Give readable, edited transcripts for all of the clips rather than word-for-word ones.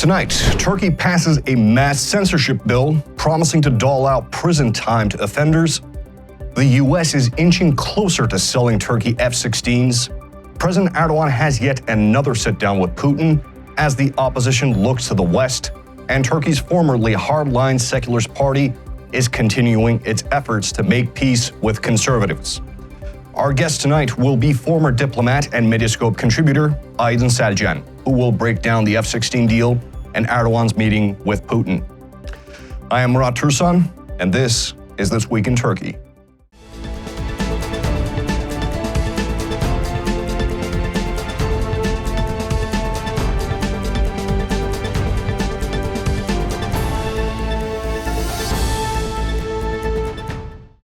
Tonight, Turkey passes a mass censorship bill promising to dole out prison time to offenders. The U.S. is inching closer to selling Turkey F-16s. President Erdoğan has yet another sit-down with Putin as the opposition looks to the West, and Turkey's formerly hardline secularist party is continuing its efforts to make peace with conservatives. Our guest tonight will be former diplomat and Medyascope contributor Aydın Selcen, who will break down the F-16 deal and Erdoğan's meeting with Putin. I am Murat Türsan, and this is This Week in Turkey.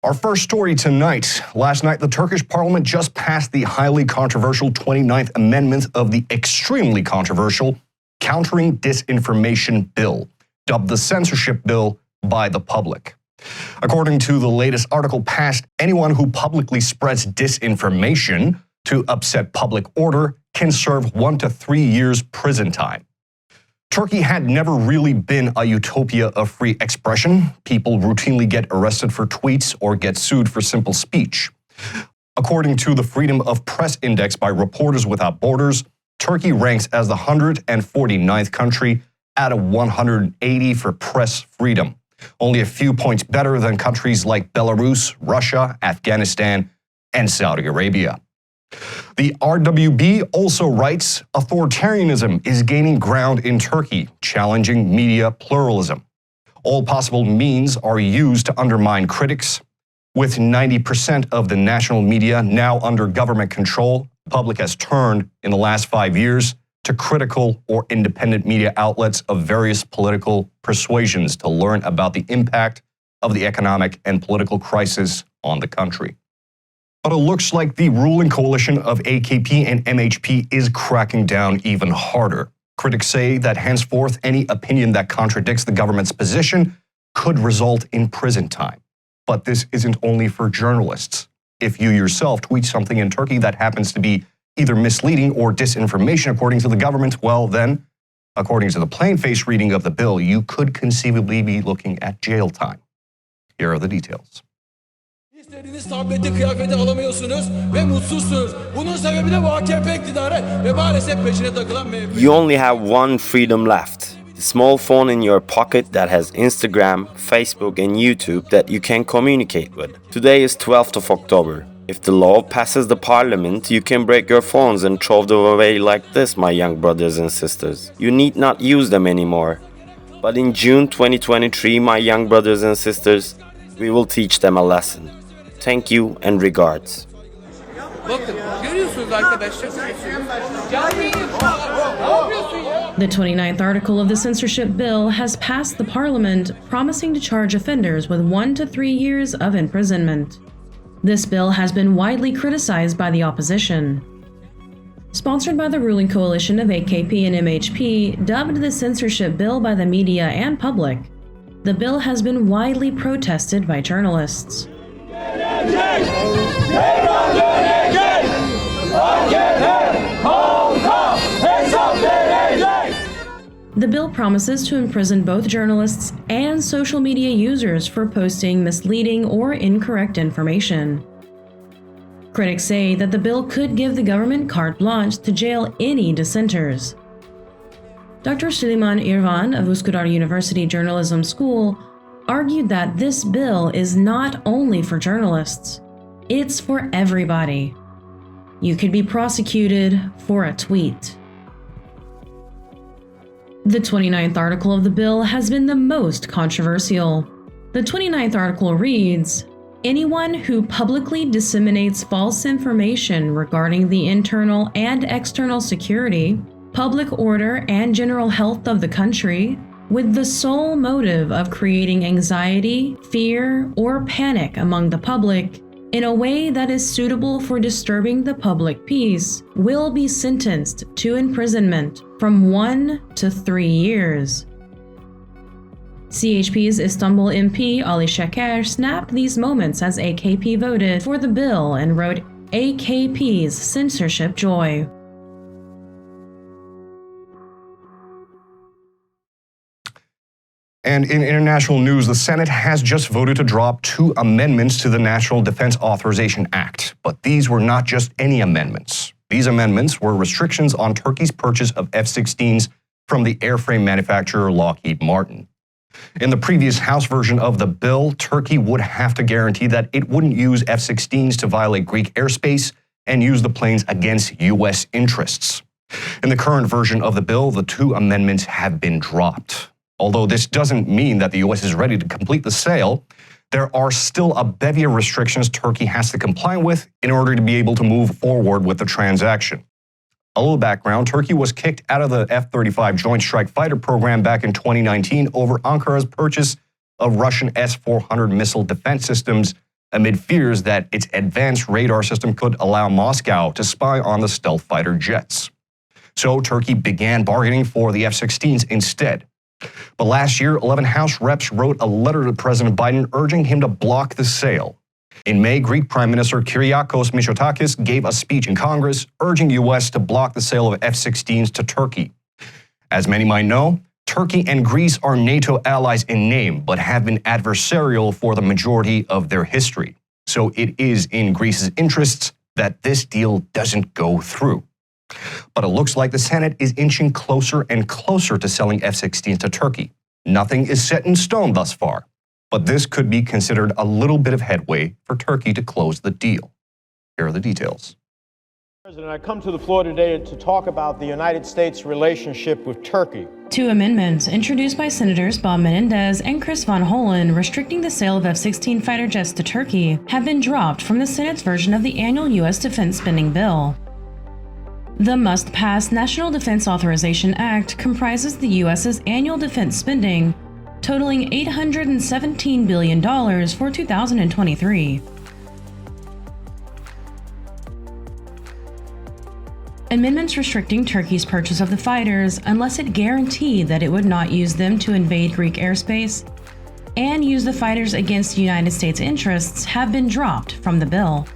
Our first story tonight. Last night, the Turkish parliament just passed the highly controversial 29th Amendment of the extremely controversial Countering Disinformation Bill, dubbed the censorship bill by the public. According to the latest article passed, anyone who publicly spreads disinformation to upset public order can serve 1 to 3 years prison time. Turkey had never really been a utopia of free expression. People routinely get arrested for tweets or get sued for simple speech. According to the Freedom of Press Index by Reporters Without Borders, Turkey ranks as the 149th country out of 180 for press freedom, only a few points better than countries like Belarus, Russia, Afghanistan, and Saudi Arabia. The RWB also writes, authoritarianism is gaining ground in Turkey, challenging media pluralism. All possible means are used to undermine critics. With 90% of the national media now under government control, the public has turned in the last 5 years to critical or independent media outlets of various political persuasions to learn about the impact of the economic and political crisis on the country. But it looks like the ruling coalition of AKP and MHP is cracking down even harder. Critics say that henceforth any opinion that contradicts the government's position could result in prison time. But this isn't only for journalists. If you yourself tweet something in Turkey that happens to be either misleading or disinformation according to the government, well then, according to the plain-faced reading of the bill, you could conceivably be looking at jail time. Here are the details. İstediğiniz tableti, kıyafeti alamıyorsunuz ve mutsuzsunuz. Bunun sebebi de bu AKP iktidarı ve maalesef peşine takılan MHP. You only have one freedom left. The small phone in your pocket that has Instagram, Facebook and YouTube that you can communicate with. Today is 12th of October. If the law passes the parliament, you can break your phones and throw them away like this, my young brothers and sisters. You need not use them anymore. But in June 2023, my young brothers and sisters, we will teach them a lesson. Thank you and regards. Bakın, görüyorsunuz arkadaşlar. The 29th article of the censorship bill has passed the parliament, promising to charge offenders with 1 to 3 years of imprisonment. This bill has been widely criticized by the opposition. Sponsored by the ruling coalition of AKP and MHP, dubbed the censorship bill by the media and public, the bill has been widely protested by journalists. The bill promises to imprison both journalists and social media users for posting misleading or incorrect information. Critics say that the bill could give the government carte blanche to jail any dissenters. Dr. Süleyman İrvan of Üsküdar University Journalism School argued that this bill is not only for journalists, it's for everybody. You could be prosecuted for a tweet. The 29th article of the bill has been the most controversial. The 29th article reads, anyone who publicly disseminates false information regarding the internal and external security, public order, and general health of the country, with the sole motive of creating anxiety, fear, or panic among the public in a way that is suitable for disturbing the public peace, will be sentenced to imprisonment from 1 to 3 years. CHP's Istanbul MP Ali Şeker snapped these moments as AKP voted for the bill and wrote AKP's censorship joy. And in international news, the Senate has just voted to drop 2 amendments to the National Defense Authorization Act. But these were not just any amendments. These amendments were restrictions on Turkey's purchase of F-16s from the airframe manufacturer Lockheed Martin. In the previous House version of the bill, Turkey would have to guarantee that it wouldn't use F-16s to violate Greek airspace and use the planes against U.S. interests. In the current version of the bill, the 2 amendments have been dropped. Although this doesn't mean that the U.S. is ready to complete the sale, there are still a bevy of restrictions Turkey has to comply with in order to be able to move forward with the transaction. A little background, Turkey was kicked out of the F-35 Joint Strike Fighter program back in 2019 over Ankara's purchase of Russian S-400 missile defense systems amid fears that its advanced radar system could allow Moscow to spy on the stealth fighter jets. So Turkey began bargaining for the F-16s instead. But last year, 11 House reps wrote a letter to President Biden urging him to block the sale. In May, Greek Prime Minister Kyriakos Mitsotakis gave a speech in Congress urging the U.S. to block the sale of F-16s to Turkey. As many might know, Turkey and Greece are NATO allies in name, but have been adversarial for the majority of their history. So it is in Greece's interests that this deal doesn't go through. But it looks like the Senate is inching closer and closer to selling F-16s to Turkey. Nothing is set in stone thus far, but this could be considered a little bit of headway for Turkey to close the deal. Here are the details. President, I come to the floor today to talk about the United States' relationship with Turkey. 2 amendments introduced by Senators Bob Menendez and Chris Van Hollen restricting the sale of F-16 fighter jets to Turkey have been dropped from the Senate's version of the annual U.S. defense spending bill. The must-pass National Defense Authorization Act comprises the U.S.'s annual defense spending, totaling $817 billion for 2023. Amendments restricting Turkey's purchase of the fighters unless it guaranteed that it would not use them to invade Greek airspace and use the fighters against United States interests have been dropped from the bill.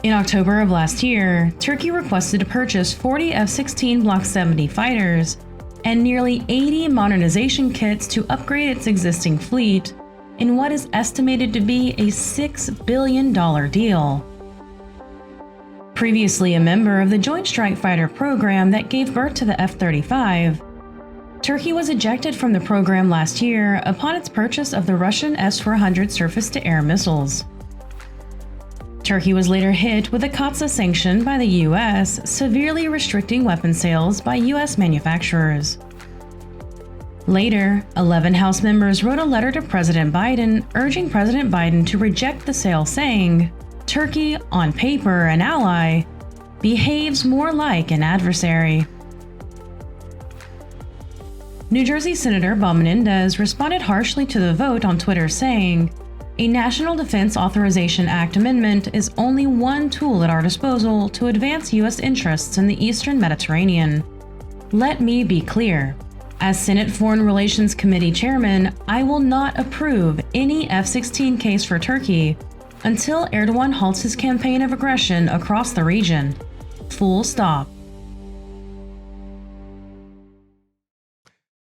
In October of last year, Turkey requested to purchase 40 F-16 Block 70 fighters and nearly 80 modernization kits to upgrade its existing fleet in what is estimated to be a $6 billion deal. Previously a member of the Joint Strike Fighter program that gave birth to the F-35, Turkey was ejected from the program last year upon its purchase of the Russian S-400 surface-to-air missiles. Turkey was later hit with a COTSA sanction by the U.S., severely restricting weapon sales by U.S. manufacturers. Later, 11 House members wrote a letter to President Biden urging President Biden to reject the sale, saying, "Turkey, on paper an ally, behaves more like an adversary." New Jersey Senator Bob Menendez responded harshly to the vote on Twitter, saying, "A National Defense Authorization Act amendment is only one tool at our disposal to advance U.S. interests in the Eastern Mediterranean. Let me be clear. As Senate Foreign Relations Committee Chairman, I will not approve any F-16 case for Turkey until Erdoğan halts his campaign of aggression across the region. Full stop."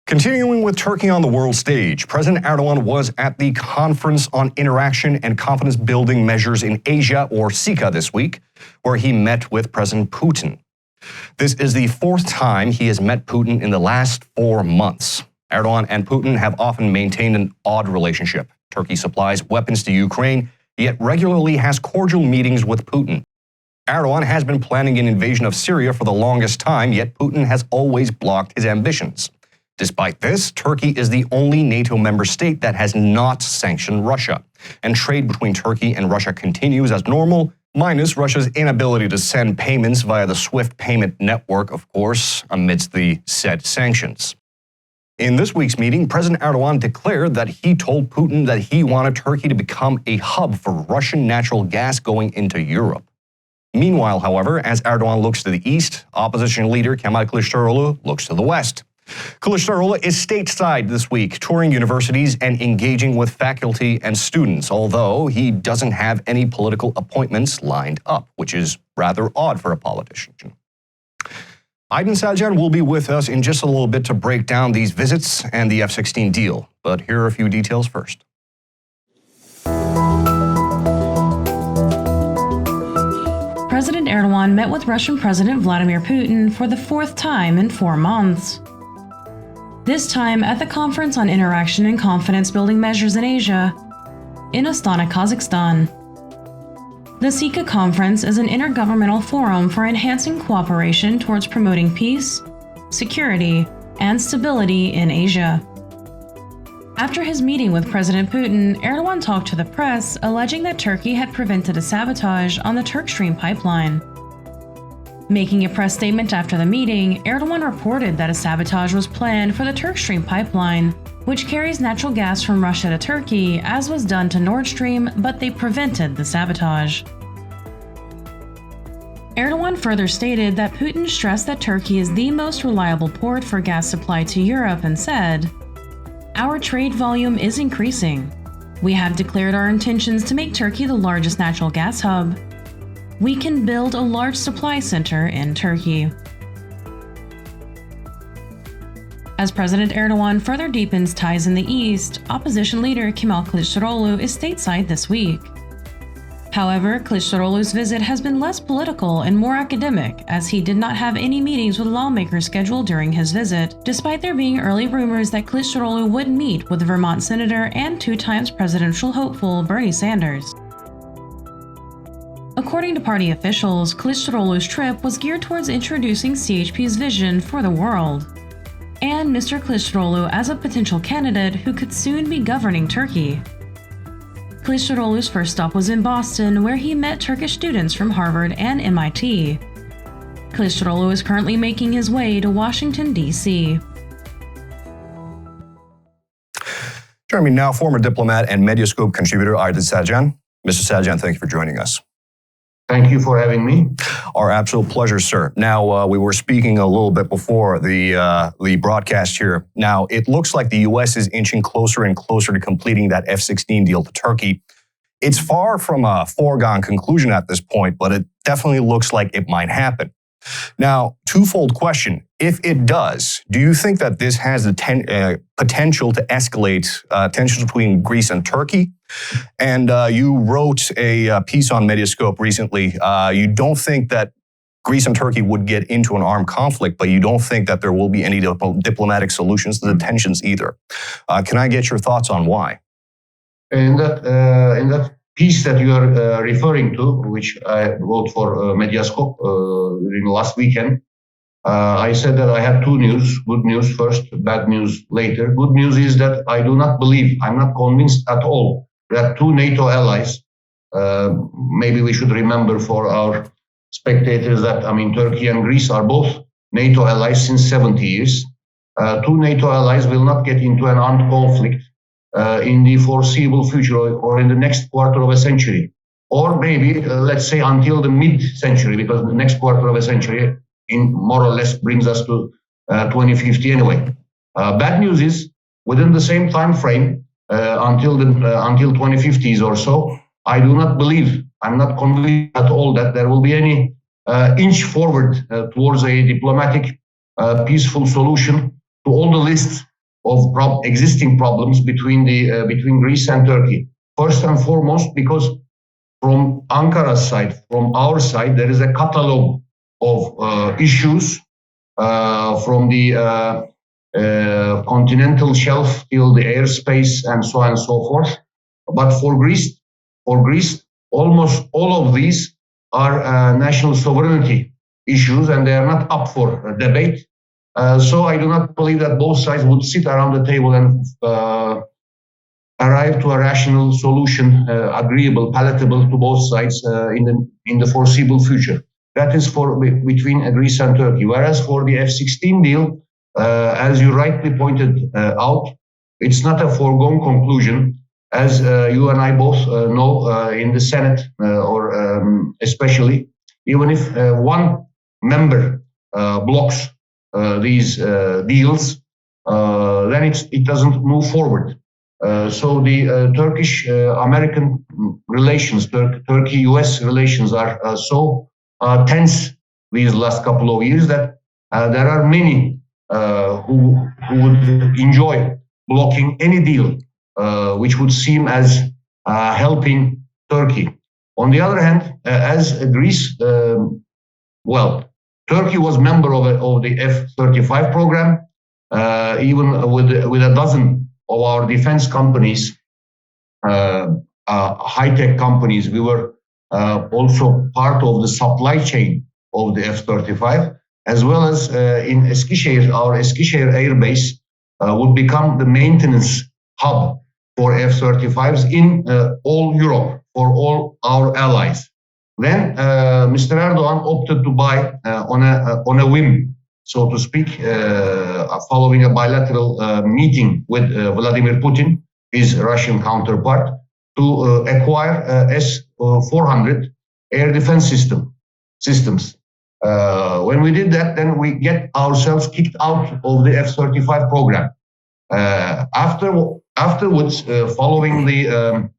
Continuing with Turkey on the world stage, President Erdoğan was at the Conference on Interaction and Confidence Building Measures in Asia, or CICA, this week, where he met with President Putin. This is the 4th time he has met Putin in the last 4 months. Erdoğan and Putin have often maintained an odd relationship. Turkey supplies weapons to Ukraine, yet regularly has cordial meetings with Putin. Erdoğan has been planning an invasion of Syria for the longest time, yet Putin has always blocked his ambitions. Despite this, Turkey is the only NATO member state that has not sanctioned Russia, and trade between Turkey and Russia continues as normal, minus Russia's inability to send payments via the SWIFT payment network, of course, amidst the said sanctions. In this week's meeting, President Erdoğan declared that he told Putin that he wanted Turkey to become a hub for Russian natural gas going into Europe. Meanwhile, however, as Erdoğan looks to the east, opposition leader Kemal Kılıçdaroğlu looks to the west. Kılıçdaroğlu is stateside this week, touring universities and engaging with faculty and students, although he doesn't have any political appointments lined up, which is rather odd for a politician. Aydın Selcen will be with us in just a little bit to break down these visits and the F-16 deal. But here are a few details first. President Erdoğan met with Russian President Vladimir Putin for the fourth time in 4 months. This time at the Conference on Interaction and Confidence Building Measures in Asia in Astana, Kazakhstan. The SICA conference is an intergovernmental forum for enhancing cooperation towards promoting peace, security, and stability in Asia. After his meeting with President Putin, Erdoğan talked to the press, alleging that Turkey had prevented a sabotage on the Turk Stream pipeline. Making a press statement after the meeting, Erdoğan reported that a sabotage was planned for the Turk Stream pipeline, which carries natural gas from Russia to Turkey, as was done to Nord Stream, but they prevented the sabotage. Erdoğan further stated that Putin stressed that Turkey is the most reliable port for gas supply to Europe and said, "Our trade volume is increasing. We have declared our intentions to make Turkey the largest natural gas hub. We can build a large supply center in Turkey." As President Erdoğan further deepens ties in the East, opposition leader Kemal Kılıçdaroğlu is stateside this week. However, Kılıçdaroğlu's visit has been less political and more academic, as he did not have any meetings with lawmakers scheduled during his visit, despite there being early rumors that Kılıçdaroğlu would meet with Vermont Senator and 2-time presidential hopeful Bernie Sanders. According to party officials, Kılıçdaroğlu's trip was geared towards introducing CHP's vision for the world, and Mr. Kılıçdaroğlu as a potential candidate who could soon be governing Turkey. Kılıçdaroğlu's first stop was in Boston, where he met Turkish students from Harvard and MIT. Kılıçdaroğlu is currently making his way to Washington, D.C. Joining me now, former diplomat and Medyascope contributor Aydın Selcen. Mr. Selcen, thank you for joining us. Thank you for having me. Our absolute pleasure, sir. Now, we were speaking a little bit before the broadcast here. Now, it looks like the U.S. is inching closer and closer to completing that F-16 deal to Turkey. It's far from a foregone conclusion at this point, but it definitely looks like it might happen. Now, twofold question. If it does, do you think that this has the potential to escalate tensions between Greece and Turkey? And you wrote a piece on Medyascope recently. You don't think that Greece and Turkey would get into an armed conflict, but you don't think that there will be any diplomatic solutions to the tensions either. Can I get your thoughts on why? In that piece that you are referring to, which I wrote for Medyascope during last weekend, I said that I had two news: good news first, bad news later. Good news is that I do not believe, I'm not convinced at all that two NATO allies, maybe we should remember for our spectators that, Turkey and Greece are both NATO allies since 70 years. Two NATO allies will not get into an armed conflict in the foreseeable future or in the next quarter of a century. Or maybe, let's say, until the mid-century, because the next quarter of a century in more or less brings us to 2050 anyway. Bad news is, within the same time frame, until 2050s or so, I do not believe, I'm not convinced at all that there will be any inch forward towards a diplomatic, peaceful solution to all the lists of existing problems between Greece and Turkey. First and foremost, because from Ankara's side, from our side, there is a catalog of issues from the continental shelf till the airspace and so on and so forth. But for Greece, almost all of these are national sovereignty issues, and they are not up for debate. So I do not believe that both sides would sit around the table and arrive to a rational solution, agreeable, palatable to both sides in the foreseeable future. That is for between Greece and Turkey. Whereas for the F-16 deal, as you rightly pointed out, it's not a foregone conclusion. As you and I both know, in the Senate, or especially, even if one member blocks these deals, then it doesn't move forward. So the Turkish-American relations, Turkey-US relations are so tense these last couple of years that there are many who would enjoy blocking any deal which would seem as helping Turkey. On the other hand, as Greece, Turkey was member of the F-35 program, even with a dozen of our defense companies, high-tech companies. We were also part of the supply chain of the F-35, as well as in Eskişehir, our Eskişehir Air Base would become the maintenance hub for F-35s in all Europe, for all our allies. Then Mr. Erdoğan opted to buy on a whim, so to speak, following a bilateral meeting with Vladimir Putin, his Russian counterpart, to acquire S-400 air defense systems. When we did that, then we get ourselves kicked out of the F-35 program. Afterwards, following the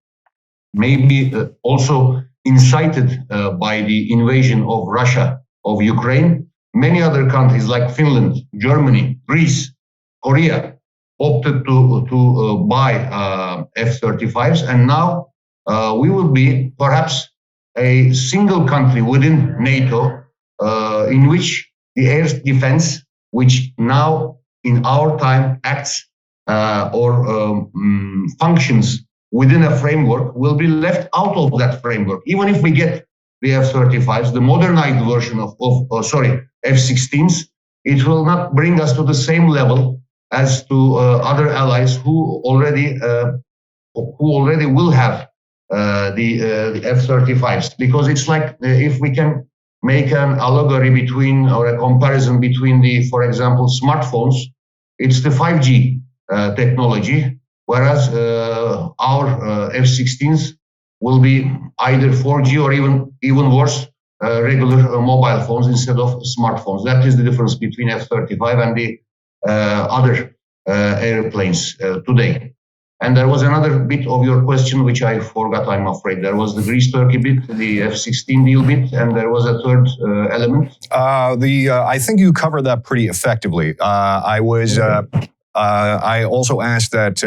maybe also incited by the invasion of Russia of Ukraine, many other countries like Finland, Germany, Greece, Korea opted to buy F-35s, and now we will be perhaps a single country within NATO in which the air defense, which now in our time acts or functions within a framework, will be left out of that framework. Even if we get the F-35s, the modernized version of F-16s, it will not bring us to the same level as to other allies who already will have the F-35s. Because it's like if we can make an allegory between, or a comparison between for example, smartphones, it's the 5G technology, whereas our F-16s will be either 4G or even worse, regular mobile phones instead of smartphones. That is the difference between F-35 and the other airplanes today. And there was another bit of your question which I forgot, I'm afraid. There was the Greece-Turkey bit, the F-16 deal bit, and there was a third element. I think you covered that pretty effectively. I also asked that,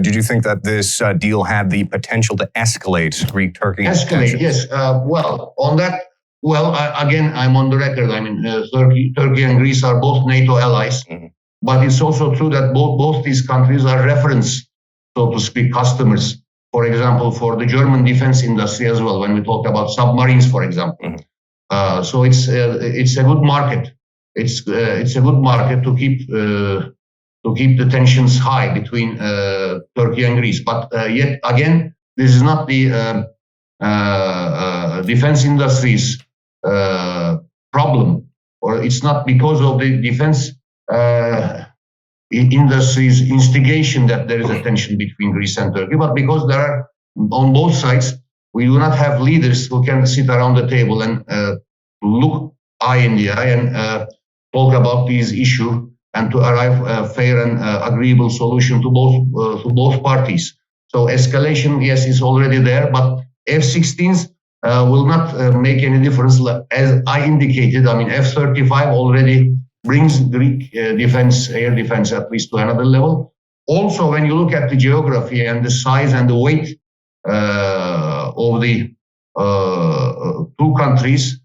did you think that this deal had the potential to escalate Greek-Turkey tensions? Escalate, yes. On that, again, I'm on the record. I mean, Turkey and Greece are both NATO allies, but it's also true that both these countries are reference, so to speak, customers, for example, for the German defense industry as well, when we talk about submarines, for example. So it's a good market. It's a good market to keep the tensions high between Turkey and Greece. But yet again, this is not the defense industry's problem, or it's not because of the defense industry's instigation that there is a tension between Greece and Turkey, but because there are, on both sides, we do not have leaders who can sit around the table and look eye in the eye and talk about these issues and to arrive a fair and agreeable solution to both parties. So escalation, yes, is already there, but F-16s will not make any difference. As I indicated, I mean, F-35 already brings Greek defense, air defense, at least to another level. Also, when you look at the geography and the size and the weight of the two countries,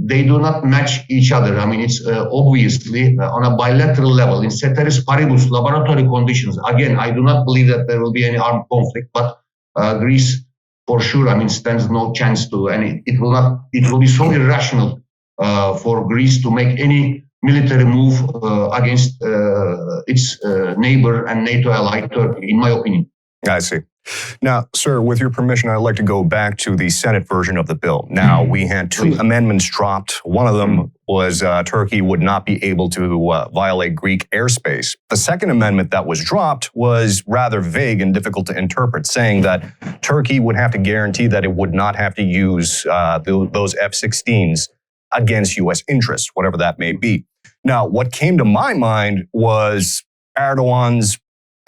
they do not match each other. I mean, it's obviously on a bilateral level, in ceteris paribus, laboratory conditions. Again, I do not believe that there will be any armed conflict, but Greece, for sure, I mean, stands no chance to, and it will be so irrational for Greece to make any military move against its neighbor and NATO ally, Turkey, in my opinion. I see. Now, sir, with your permission, I'd like to go back to the Senate version of the bill. Now, we had two amendments dropped. One of them was Turkey would not be able to violate Greek airspace. The second amendment that was dropped was rather vague and difficult to interpret, saying that Turkey would have to guarantee that it would not have to use those F-16s against U.S. interests, whatever that may be. Now, what came to my mind was Erdogan's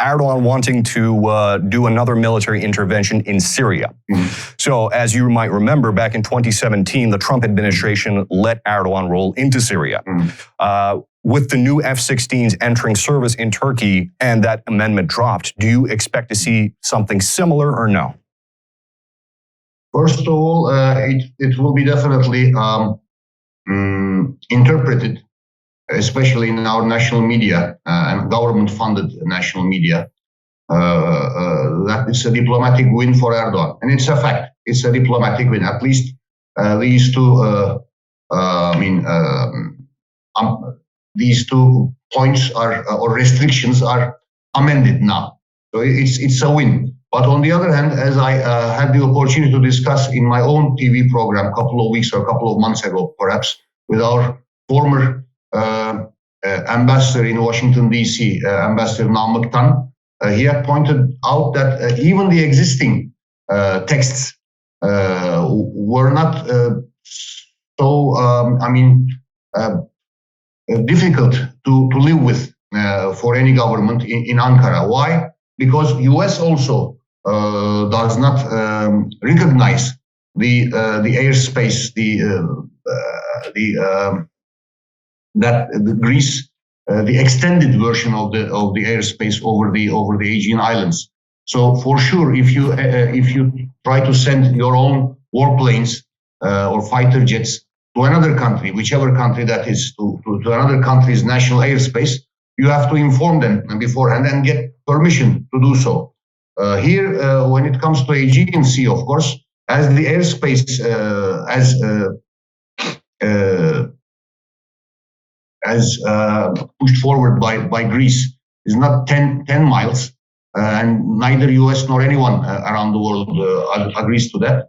Erdogan wanting to do another military intervention in Syria. So, as you might remember, back in 2017, the Trump administration let Erdogan roll into Syria. With the new F-16s entering service in Turkey and that amendment dropped, do you expect to see something similar or no? First of all, it will be definitely interpreted, especially in our national media and government-funded national media, that it's a diplomatic win for Erdogan. And it's a fact. It's a diplomatic win. At least these two points or restrictions are amended now. So it's a win. But on the other hand, as I had the opportunity to discuss in my own TV program a couple of weeks or a couple of months ago, perhaps, with our former ambassador in Washington, D.C., Ambassador Namık Tan, he had pointed out that even the existing texts were not difficult to live with for any government in Ankara. Why? Because U.S. also does not recognize the airspace, the Greece, the extended version of the airspace over the Aegean Islands. So for sure, if you try to send your own warplanes or fighter jets to another country, whichever country that is, to another country's national airspace, you have to inform them beforehand and get permission to do so. Here, when it comes to Aegean Sea, of course, as the airspace as pushed forward by Greece is not 10 miles, and neither US nor anyone around the world agrees to that,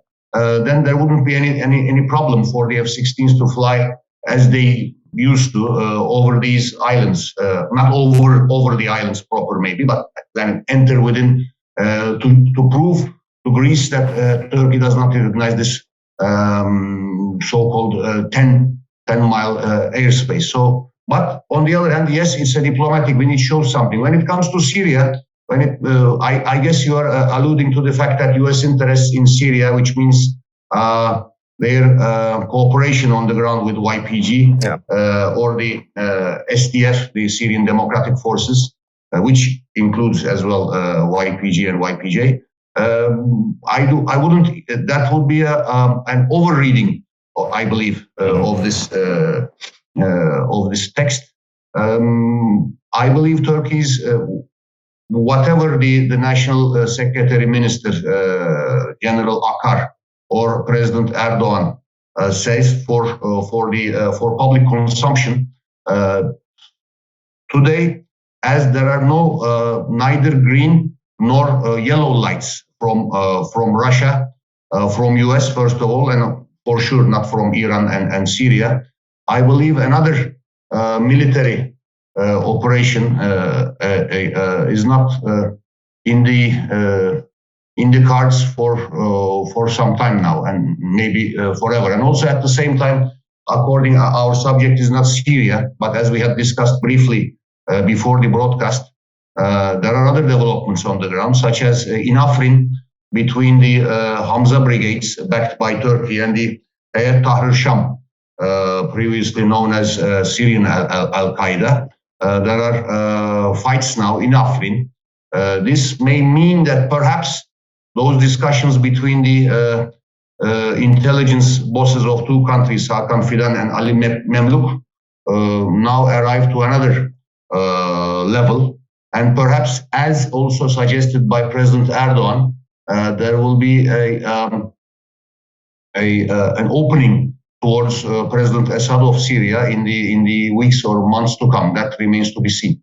then there wouldn't be any problem for the F-16s to fly as they used to over these islands, not over the islands proper maybe, but then enter within to prove to Greece that Turkey does not recognize this so-called 10-mile airspace. So, but on the other hand, yes, it's a diplomatic win. It shows something. When it comes to Syria, I guess you are alluding to the fact that U.S. interests in Syria, which means their cooperation on the ground with YPG or the SDF, the Syrian Democratic Forces, which includes as well YPG and YPJ. I wouldn't. That would be an overreading, I believe, of this text. I believe Turkey's whatever the national secretary minister, General Akar, or President Erdogan says for public consumption today, as there are no neither green nor yellow lights from Russia, from US first of all, and for sure not from Iran and Syria. I believe another military operation is not in the cards for some time now, and maybe forever. And also at the same time, according our subject is not Syria, but as we had discussed briefly before the broadcast, there are other developments on the ground, such as in Afrin, between the Hamza brigades backed by Turkey and the Hayat Tahrir Sham, previously known as Syrian Al-Qaeda. There are fights now in Afrin. This may mean that perhaps those discussions between the intelligence bosses of two countries, Hakan Fidan and Ali Memluk, now arrive to another level. And perhaps, as also suggested by President Erdogan, there will be an opening towards President Assad of Syria in the weeks or months to come. That remains to be seen.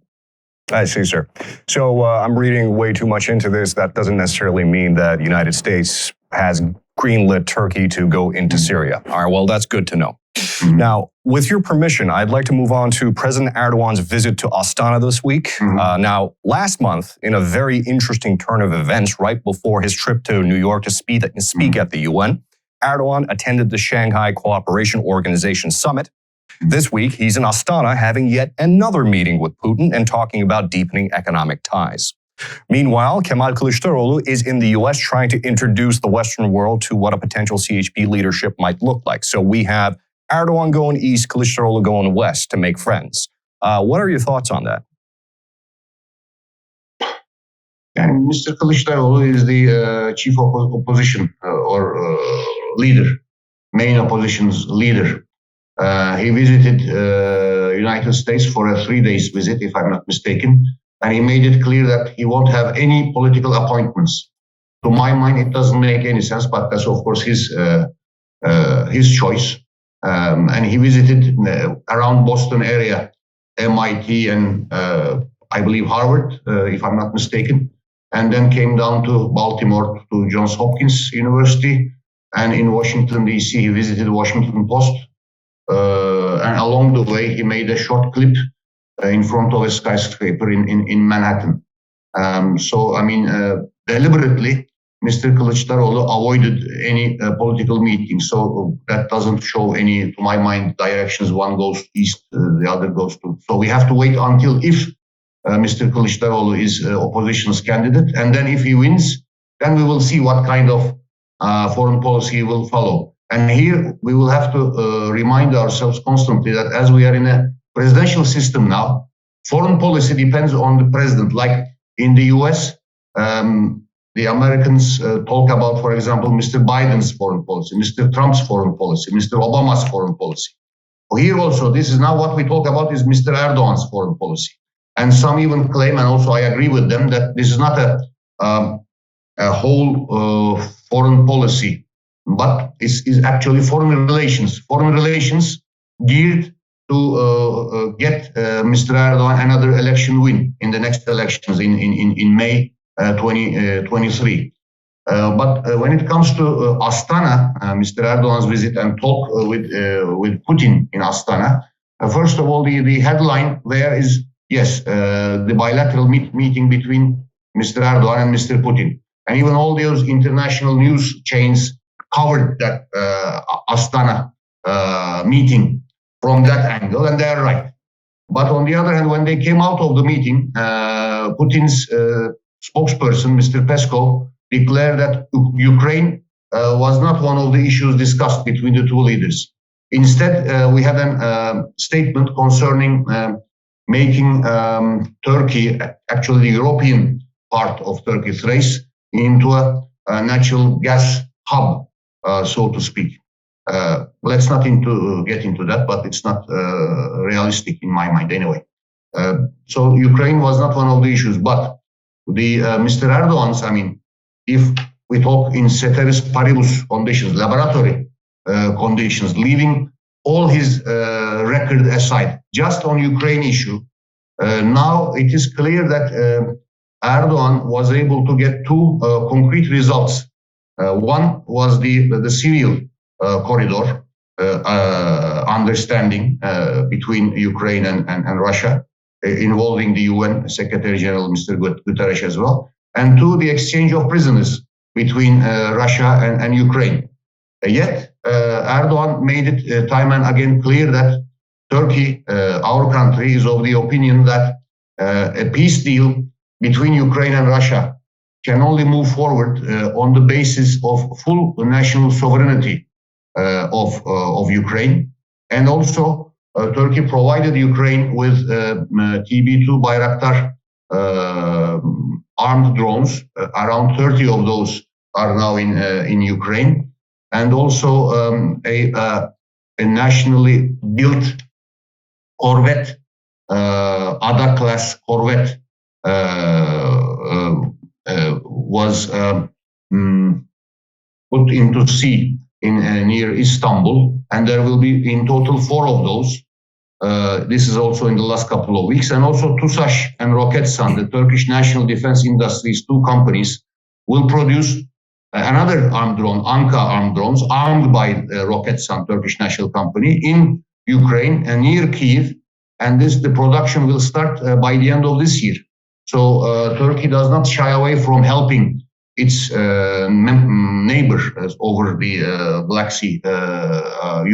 I see, sir. So I'm reading way too much into this. That doesn't necessarily mean that the United States has greenlit Turkey to go into Syria. All right, well, that's good to know. Now, with your permission, I'd like to move on to President Erdogan's visit to Astana this week. Now, last month, in a very interesting turn of events, right before his trip to New York to speak at the UN, Erdogan attended the Shanghai Cooperation Organization Summit. This week, he's in Astana having yet another meeting with Putin and talking about deepening economic ties. Meanwhile, Kemal Kılıçdaroğlu is in the U.S. trying to introduce the Western world to what a potential CHP leadership might look like. So we have Erdoğan going east, Kılıçdaroğlu going west to make friends. What are your thoughts on that? And Mr. Kılıçdaroğlu is the chief opposition or leader, main opposition's leader. He visited United States for a 3 days visit, if I'm not mistaken, and he made it clear that he won't have any political appointments. To my mind, it doesn't make any sense, but that's of course his choice. And he visited around Boston area, MIT and I believe Harvard, if I'm not mistaken, and then came down to Baltimore to Johns Hopkins University, and in Washington, D.C., he visited Washington Post. And along the way, he made a short clip in front of a skyscraper in Manhattan. So, I mean, deliberately, Mr. Kılıçdaroğlu avoided any political meeting. So that doesn't show any, to my mind, directions. One goes east, the other goes to. So we have to wait until if Mr. Kılıçdaroğlu is opposition's candidate. And then if he wins, then we will see what kind of foreign policy he will follow. And here we will have to remind ourselves constantly that as we are in a presidential system now, foreign policy depends on the president. Like in the US, the Americans talk about, for example, Mr. Biden's foreign policy, Mr. Trump's foreign policy, Mr. Obama's foreign policy. Here also, this is now what we talk about is Mr. Erdoğan's foreign policy. And some even claim, and also I agree with them, that this is not a whole foreign policy, but is actually foreign relations geared to get Mr. Erdoğan another election win in the next elections in May 2023. But when it comes to Astana, Mr. Erdoğan's visit and talk with Putin in Astana, first of all, the headline there is, yes, the bilateral meeting between Mr. Erdoğan and Mr. Putin. And even all those international news chains covered that Astana meeting from that angle, and they are right. But on the other hand, when they came out of the meeting, Putin's spokesperson, Mr. Peskov, declared that Ukraine was not one of the issues discussed between the two leaders. Instead, we had a statement concerning making Turkey, actually the European part of Turkey, Thrace, into a natural gas hub, so to speak. Let's not get into that, but it's not realistic in my mind anyway. So Ukraine was not one of the issues, but the Mr. Erdoğan's, I mean, if we talk in ceteris paribus conditions, laboratory conditions, leaving all his record aside, just on Ukraine issue, now it is clear that Erdoğan was able to get two concrete results. One was the civil corridor understanding between Ukraine and Russia, involving the UN Secretary General Mr. Guterres as well. And two, the exchange of prisoners between Russia and Ukraine. Yet, Erdoğan made it time and again clear that Turkey, our country, is of the opinion that a peace deal between Ukraine and Russia can only move forward on the basis of full national sovereignty of Ukraine. And also, Turkey provided Ukraine with TB2 Bayraktar armed drones. Around 30 of those are now in Ukraine, and also a nationally built corvette, Ada class corvette, was put into sea near Istanbul, and there will be in total 4 of those. This is also in the last couple of weeks. And also TUSAŞ and Roketsan, the Turkish national defense industries, 2 companies, will produce another armed drone, Anka armed drones, armed by Roketsan, Turkish national company, in Ukraine and near Kyiv. And the production will start by the end of this year. So Turkey does not shy away from helping its neighbor over the Black Sea,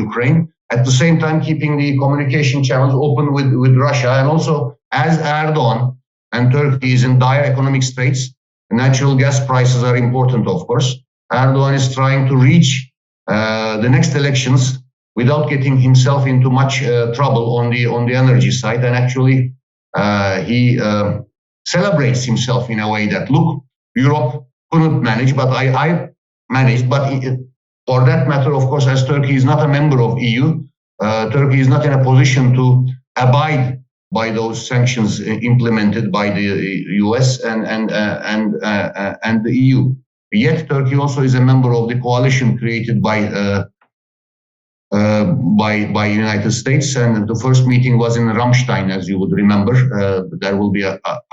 Ukraine, at the same time keeping the communication channels open with Russia. And also, as Erdoğan and and Turkey is in dire economic straits. Natural gas prices are important, of course. Erdoğan is trying to reach the next elections without getting himself into much trouble on the energy side, and actually he celebrates himself in a way that, look, Europe couldn't manage, but I managed. But for that matter, of course, as Turkey is not a member of EU, Turkey is not in a position to abide by those sanctions implemented by the US and the EU. Yet Turkey also is a member of the coalition created by United States, and the first meeting was in Ramstein, as you would remember. There will be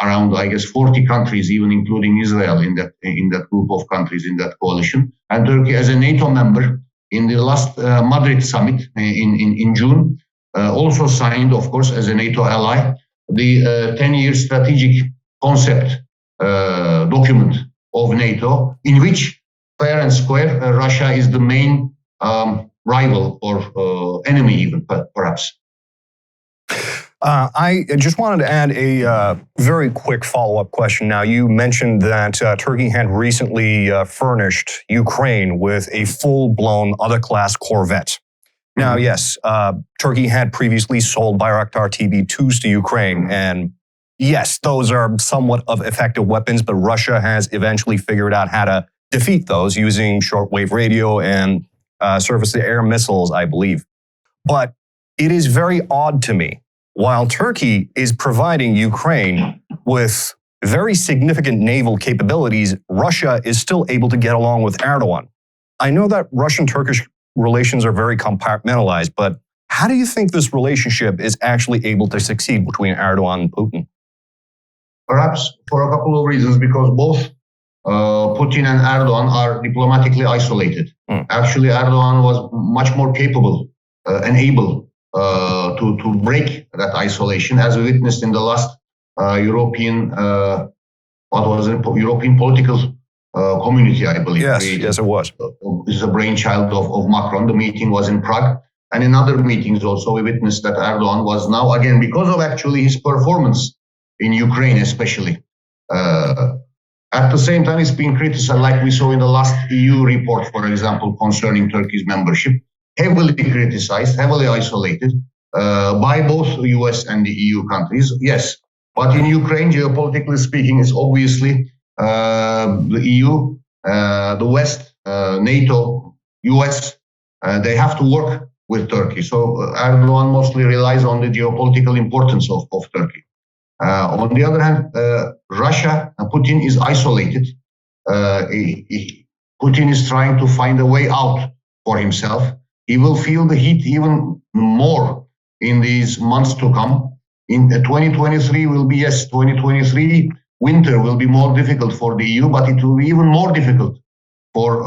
around, I guess, 40 countries, even including Israel, in that group of countries in that coalition. And Turkey, as a NATO member, in the last Madrid summit in June, also signed, of course, as a NATO ally, the 10-year strategic concept document of NATO, in which, fair and square, Russia is the main rival or enemy, even perhaps. I just wanted to add a very quick follow-up question. Now, you mentioned that Turkey had recently furnished Ukraine with a full-blown other-class corvette. Now, yes, Turkey had previously sold Bayraktar TB2s to Ukraine, and yes, those are somewhat of effective weapons, but Russia has eventually figured out how to defeat those using shortwave radio and surface-to-air missiles, I believe. But it is very odd to me, while Turkey is providing Ukraine with very significant naval capabilities, Russia is still able to get along with Erdoğan. I know that Russian-Turkish relations are very compartmentalized, but how do you think this relationship is actually able to succeed between Erdoğan and Putin? Perhaps for a couple of reasons, because both Putin and Erdoğan are diplomatically isolated. Actually, Erdoğan was much more capable and able to break that isolation, as we witnessed in the last European European political community, I believe. Yes, it was. It's a brainchild of Macron. The meeting was in Prague. And in other meetings also, we witnessed that Erdoğan was now, again, because of actually his performance in Ukraine especially. At the same time, it's being criticized, like we saw in the last EU report, for example, concerning Turkey's membership, heavily criticized, heavily isolated by both the US and the EU countries. Yes, but in Ukraine, geopolitically speaking, it's obviously the EU, the West, NATO, US, they have to work with Turkey. So Erdoğan mostly relies on the geopolitical importance of Turkey. On the other hand, Russia, Putin is isolated. Putin is trying to find a way out for himself. He will feel the heat even more in these months to come. In 2023 will be, yes, 2023 winter will be more difficult for the EU, but it will be even more difficult for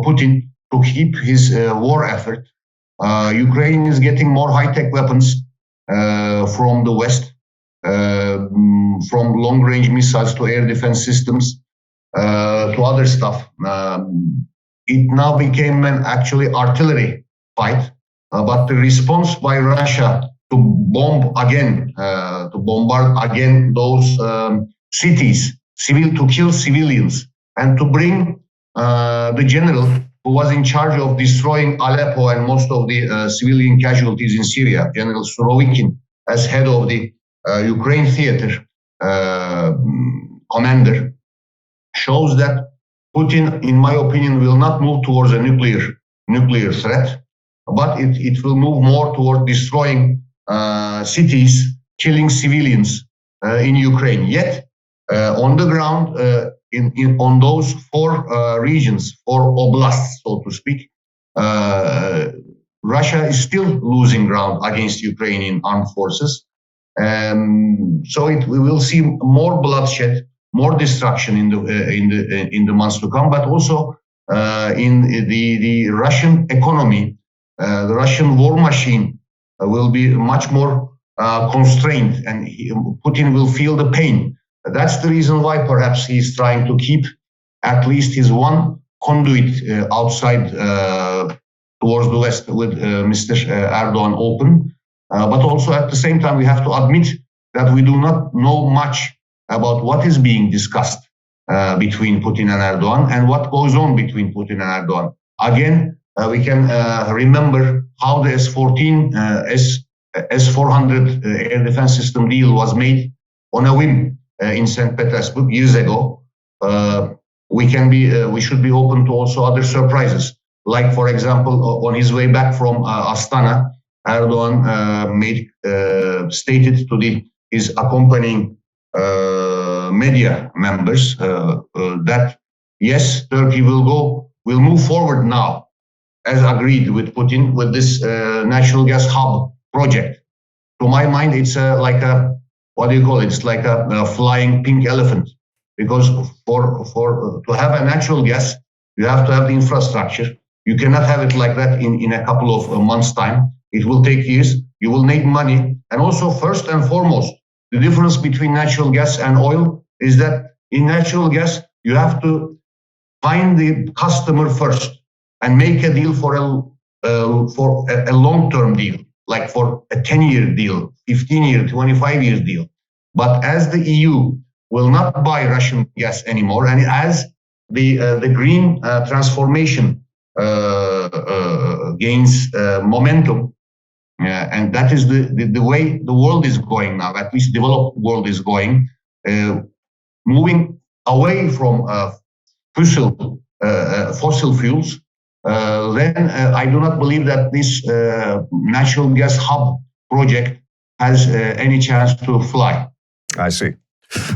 Putin to keep his war effort. Ukraine is getting more high-tech weapons from the West, from long-range missiles to air defense systems to other stuff. It now became an actually artillery fight, but the response by Russia to bomb again, to bombard again those cities, to kill civilians, and to bring the general who was in charge of destroying Aleppo and most of the civilian casualties in Syria, General Surovikin, as head of the Ukraine theater commander, shows that Putin, in my opinion, will not move towards a nuclear threat, but it will move more toward destroying cities, killing civilians in Ukraine. Yet, on the ground, on those four regions, four oblasts, so to speak, Russia is still losing ground against Ukrainian armed forces. So we will see more bloodshed, more destruction in the months to come, but also in the Russian economy, the Russian war machine will be much more constrained, and Putin will feel the pain. That's the reason why perhaps he's trying to keep at least his one conduit outside towards the West with Mr. Erdoğan open. But also at the same time, we have to admit that we do not know much about what is being discussed between Putin and Erdoğan and what goes on between Putin and Erdoğan. Again, we can remember how the S-400 air defense system deal was made on a whim in St. Petersburg years ago. We should be open to also other surprises. Like, for example, on his way back from Astana, Erdoğan stated to his accompanying media members that yes, Turkey will move forward now, as agreed with Putin, with this natural gas hub project. To my mind, it's like a, what do you call it? It's like a flying pink elephant, because to have a natural gas, you have to have the infrastructure. You cannot have it like that in a couple of months' time. It will take years. You will need money. And also, first and foremost, the difference between natural gas and oil is that in natural gas, you have to find the customer first and make a deal for a long-term deal, like for a 10-year deal, 15-year, 25-year deal. But as the EU will not buy Russian gas anymore, and as the green transformation gains momentum, and that is the way the world is going now, at least developed world is going, moving away from fossil fuels, then I do not believe that this natural gas hub project has any chance to fly. I see.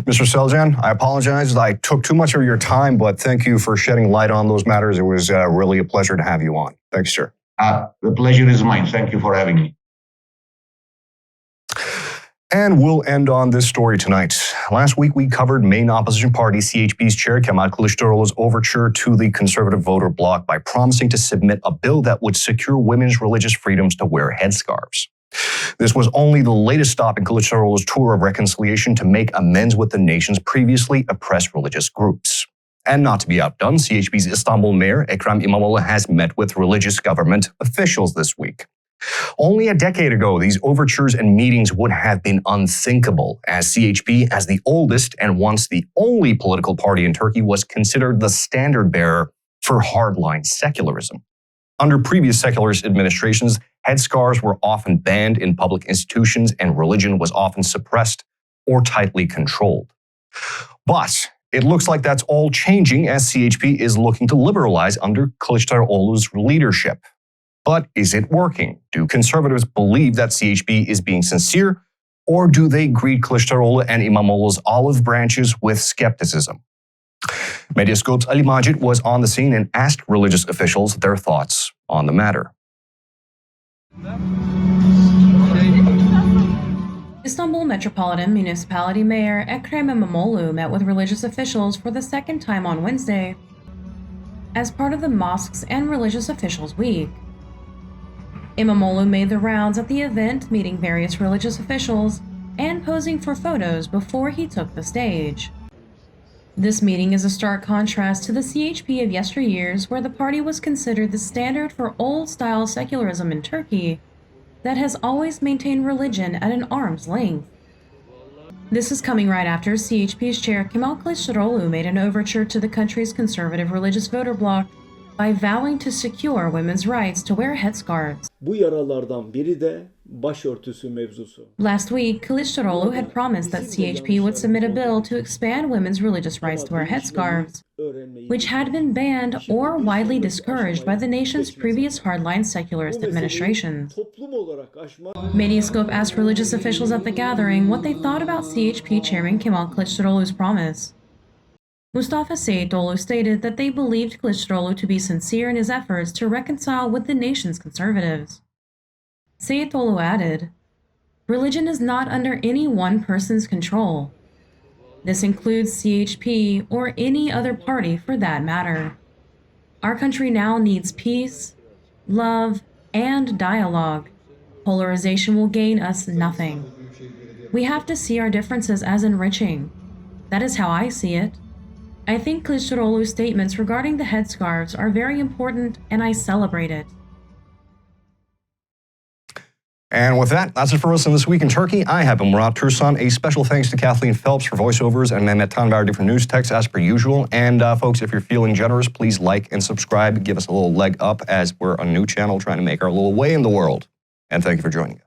Mr. Selcen, I apologize. I took too much of your time, but thank you for shedding light on those matters. It was really a pleasure to have you on. Thanks, sir. The pleasure is mine. Thank you for having me. And we'll end on this story tonight. Last week, we covered main opposition party CHP's chair Kemal Kılıçdaroğlu's overture to the conservative voter bloc by promising to submit a bill that would secure women's religious freedoms to wear headscarves. This was only the latest stop in Kılıçdaroğlu's tour of reconciliation to make amends with the nation's previously oppressed religious groups. And not to be outdone, CHP's Istanbul Mayor Ekrem İmamoğlu has met with religious government officials this week. Only a decade ago, these overtures and meetings would have been unthinkable, as CHP, as the oldest and once the only political party in Turkey, was considered the standard bearer for hardline secularism. Under previous secularist administrations, headscarves were often banned in public institutions and religion was often suppressed or tightly controlled. But it looks like that's all changing as CHP is looking to liberalize under Kılıçdaroğlu's leadership. But is it working? Do conservatives believe that CHP is being sincere, or do they greet Kılıçdaroğlu and İmamoğlu's olive branches with skepticism? Medyascope's Ali Majid was on the scene and asked religious officials their thoughts on the matter. Istanbul Metropolitan Municipality Mayor Ekrem İmamoğlu met with religious officials for the second time on Wednesday as part of the Mosques and Religious Officials Week. İmamoğlu made the rounds at the event, meeting various religious officials and posing for photos before he took the stage. This meeting is a stark contrast to the CHP of yesteryears, where the party was considered the standard for old-style secularism in Turkey that has always maintained religion at an arm's length. This is coming right after CHP's chair Kemal Kılıçdaroğlu made an overture to the country's conservative religious voter bloc by vowing to secure women's rights to wear headscarves. Bu yaralardan biri de başörtüsü mevzusu. Last week, Kılıçdaroğlu had promised that CHP would submit a bill to expand women's religious rights to wear headscarves, which had been banned or widely discouraged by the nation's previous hardline secularist administrations. Medyascope asked religious officials at the gathering what they thought about CHP chairman Kemal Kılıçdaroğlu's promise. Mustafa Seyitoğlu stated that they believed Kılıçdaroğlu to be sincere in his efforts to reconcile with the nation's conservatives. Seyitoğlu added, "Religion is not under any one person's control. This includes CHP or any other party for that matter. Our country now needs peace, love, and dialogue. Polarization will gain us nothing. We have to see our differences as enriching. That is how I see it. I think Kılıçdaroğlu's statements regarding the headscarves are very important, and I celebrate it." And with that, that's it for us in This Week in Turkey. I have been Murat, Türsan. A special thanks to Kathleen Phelps for voiceovers and Mehmet Tanverdi for news text as per usual. And folks, if you're feeling generous, please like and subscribe. Give us a little leg up as we're a new channel trying to make our little way in the world. And thank you for joining us.